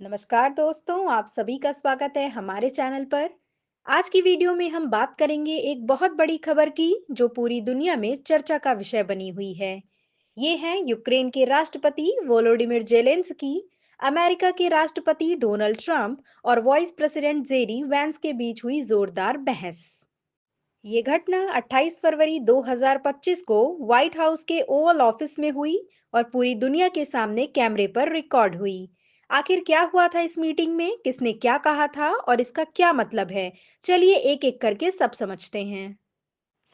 नमस्कार दोस्तों, आप सभी का स्वागत है हमारे चैनल पर। आज की वीडियो में हम बात करेंगे एक बहुत बड़ी खबर की जो पूरी दुनिया में चर्चा का विषय बनी हुई है। ये है यूक्रेन के राष्ट्रपति वोलोडिमिर जेलेंस्की, अमेरिका के राष्ट्रपति डोनाल्ड ट्रंप और वाइस प्रेसिडेंट जेडी वैंस के बीच हुई जोरदार बहस। ये घटना 28 फरवरी 2025 को व्हाइट हाउस के ओवल ऑफिस में हुई और पूरी दुनिया के सामने कैमरे पर रिकॉर्ड हुई। आखिर क्या हुआ था इस मीटिंग में, किसने क्या कहा था और इसका क्या मतलब है? चलिए एक एक करके सब समझते हैं।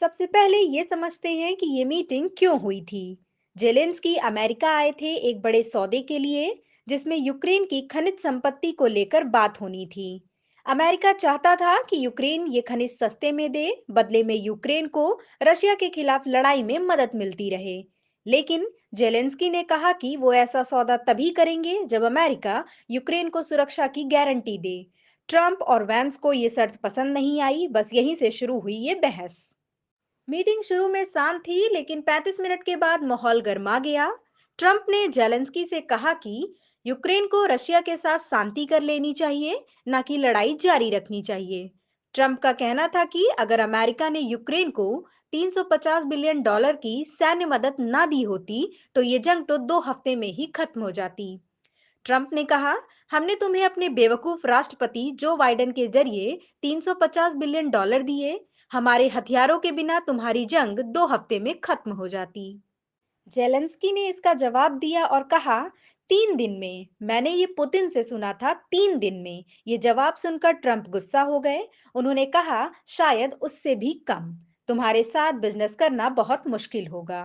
सबसे पहले ये समझते हैं कि ये मीटिंग क्यों हुई थी। जेलेंस्की अमेरिका आए थे एक बड़े सौदे के लिए, जिसमें यूक्रेन की खनिज संपत्ति को लेकर बात होनी थी। अमेरिका चाहता था कि यूक्रेन ये खनिज सस्ते में दे, बदले में यूक्रेन को रशिया के खिलाफ लड़ाई में मदद मिलती रहे। लेकिन जेलेंस्की ने कहा कि वो ऐसा सौदा तभी करेंगे जब अमेरिका यूक्रेन को सुरक्षा की गारंटी दे। ट्रंप और वैंस को ये शर्त पसंद नहीं आई, बस यहीं से शुरू हुई ये बहस। मीटिंग शुरू में शांत थी, लेकिन 35 मिनट के बाद माहौल गर्मा गया। ट्रंप ने जेलेंस्की से कहा कि यूक्रेन को रशिया के साथ शांति कर लेनी चाहिए, न कि लड़ाई जारी रखनी चाहिए। ट्रंप का कहना था कि अगर अमेरिका ने यूक्रेन को 350 बिलियन डॉलर की सैन्य मदद न दी होती, तो ये जंग तो 2 हफ्ते में ही खत्म हो जाती। ट्रंप ने कहा, हमने तुम्हें अपने बेवकूफ राष्ट्रपति जो बाइडेन के जरिए 350 बिलियन डॉलर दिए। हमारे हथियारों के बिना तुम्हारी जंग 2 हफ्ते में खत्म हो जाती। जेलेंस्की ने इसका जवाब दिया और कहा, 3 दिन में। मैंने ये पुतिन से सुना था, 3 दिन में। ये जवाब सुनकर ट्रंप गुस्सा हो गए। उन्होंने कहा, शायद उससे भी कम। तुम्हारे साथ बिजनेस करना बहुत मुश्किल होगा।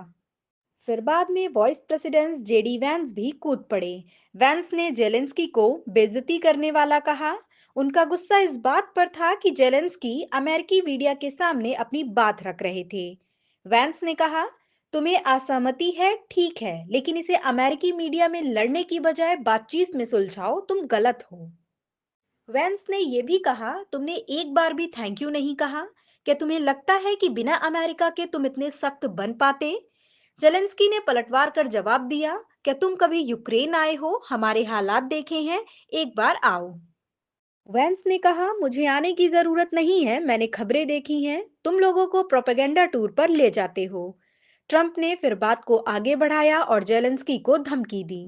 फिर बाद में वाइस प्रेसिडेंट जेडी वैंस भी कूद पड़े। वैंस ने जेलेंस्की को बेइज्जती करने वाला कहा। उनका गुस्सा इस बात पर था कि जेलेंस्की अमेरिकी मीडिया के सामने अपनी बात रख रहे थे। वैंस ने कहा, तुम्हें असहमति है, ठीक है, लेकिन इसे अमेरिकी मीडिया में लड़ने की बजाय बातचीत में सुलझाओ, तुम गलत हो। वैंस ने यह भी कहा, तुमने एक बार भी थैंक यू नहीं कहा। क्या तुम्हें लगता है कि बिना अमेरिका के तुम इतने सख्त बन पाते? जेलेंस्की ने पलटवार कर जवाब दिया, क्या तुम कभी यूक्रेन आए हो, हमारे हालात देखे हैं? एक बार आओ। वैंस ने कहा, मुझे आने की जरूरत नहीं है, मैंने खबरें देखी हैं, तुम लोगों को प्रोपेगेंडा टूर पर ले जाते हो। ट्रंप ने फिर बात को आगे बढ़ाया और जेलेंस्की को धमकी दी।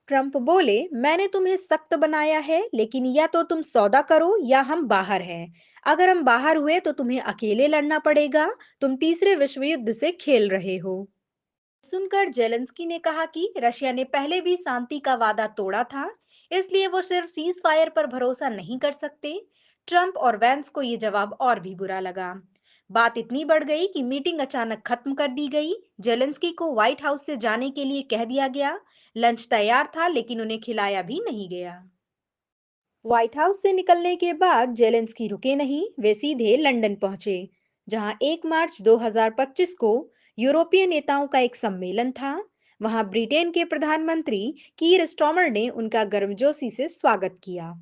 ट्रंप बोले, मैंने तुम्हें सख्त बनाया है, लेकिन या तो तुम सौदा करो या हम बाहर हैं। अगर हम बाहर हुए तो तुम्हें अकेले लड़ना पड़ेगा। तुम तीसरे विश्व युद्ध से खेल रहे हो। सुनकर जेलेंस्की ने कहा कि रशिया ने पहले भी शांति का वादा तोड़ा था, इसलिए वो सिर्फ सीज फायर पर भरोसा नहीं कर सकते। ट्रंप और वैंस को ये जवाब और भी बुरा लगा। बात इतनी बढ़ गई कि मीटिंग अचानक खत्म कर दी गई। जेलेंस्की को व्हाइट हाउस से जाने के लिए कह दिया गया। लंच तैयार था, लेकिन उन्हें खिलाया भी नहीं गया। व्हाइट हाउस से निकलने के बाद जेलेंस्की रुके नहीं, वे सीधे लंदन पहुंचे, जहां 1 मार्च 2025 को यूरोपीय नेताओं का एक सम्मेलन था। वहां ब्रिटेन के प्रधानमंत्री कीर स्टारमर ने उनका गर्मजोशी से स्वागत किया।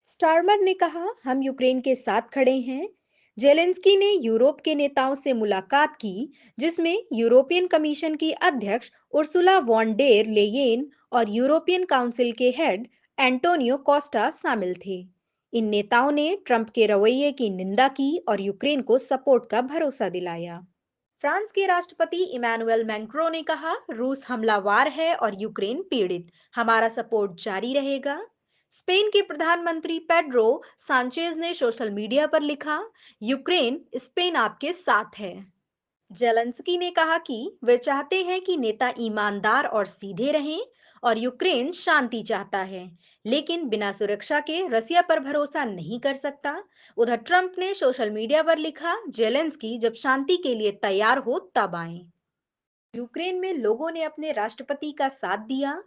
स्टारमर ने कहा, हम यूक्रेन के साथ खड़े हैं। जेलेंस्की ने यूरोप के नेताओं से मुलाकात की, जिसमें यूरोपियन कमीशन की अध्यक्ष उर्सुला वॉन डेर लेयेन और यूरोपियन काउंसिल के हेड एंटोनियो कोस्टा शामिल थे। इन नेताओं ने ट्रंप के रवैये की निंदा की और यूक्रेन को सपोर्ट का भरोसा दिलाया। फ्रांस के राष्ट्रपति इमैनुअल मैक्रों ने कहा, रूस हमलावर है और यूक्रेन पीड़ित। हमारा सपोर्ट जारी रहेगा। स्पेन के प्रधानमंत्री पेड्रो सांचेज ने सोशल मीडिया पर लिखा, यूक्रेन स्पेन आपके साथ है। जेलेंस्की ने कहा कि वे चाहते हैं कि नेता ईमानदार और सीधे रहें और यूक्रेन शांति चाहता है, लेकिन बिना सुरक्षा के रसिया पर भरोसा नहीं कर सकता। उधर ट्रंप ने सोशल मीडिया पर लिखा, जेलेंस्की जब शांति के लिए तैयार हो तब आए। यूक्रेन में लोगों ने अपने राष्ट्रपति का साथ दिया।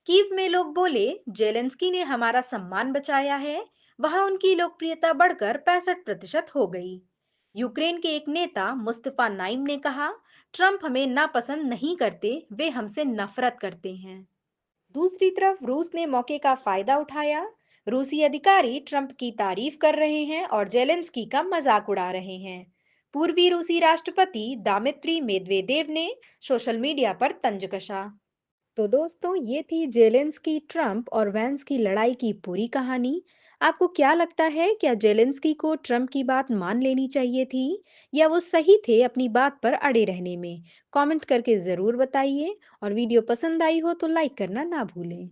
कीव में लोग बोले, जेलेंस्की ने हमारा सम्मान बचाया है। वहां उनकी लोकप्रियता बढ़कर 65% हो गई। यूक्रेन के एक नेता मुस्तफा नाइम ने कहा, ट्रंप हमें नापसंद नहीं करते, वे हमसे नफरत करते हैं। दूसरी तरफ रूस ने मौके का फायदा उठाया। रूसी अधिकारी ट्रंप की तारीफ कर रहे हैं और जेलेंस्की का मजाक उड़ा रहे हैं। पूर्वी रूसी राष्ट्रपति दामित्री मेदवेदेव ने सोशल मीडिया पर तंज कसा। तो दोस्तों, ये थी जेलेंस्की, ट्रंप और वैंस की लड़ाई की पूरी कहानी। आपको क्या लगता है, क्या जेलेंस्की को ट्रंप की बात मान लेनी चाहिए थी, या वो सही थे अपनी बात पर अड़े रहने में? कमेंट करके जरूर बताइए, और वीडियो पसंद आई हो तो लाइक करना ना भूलें।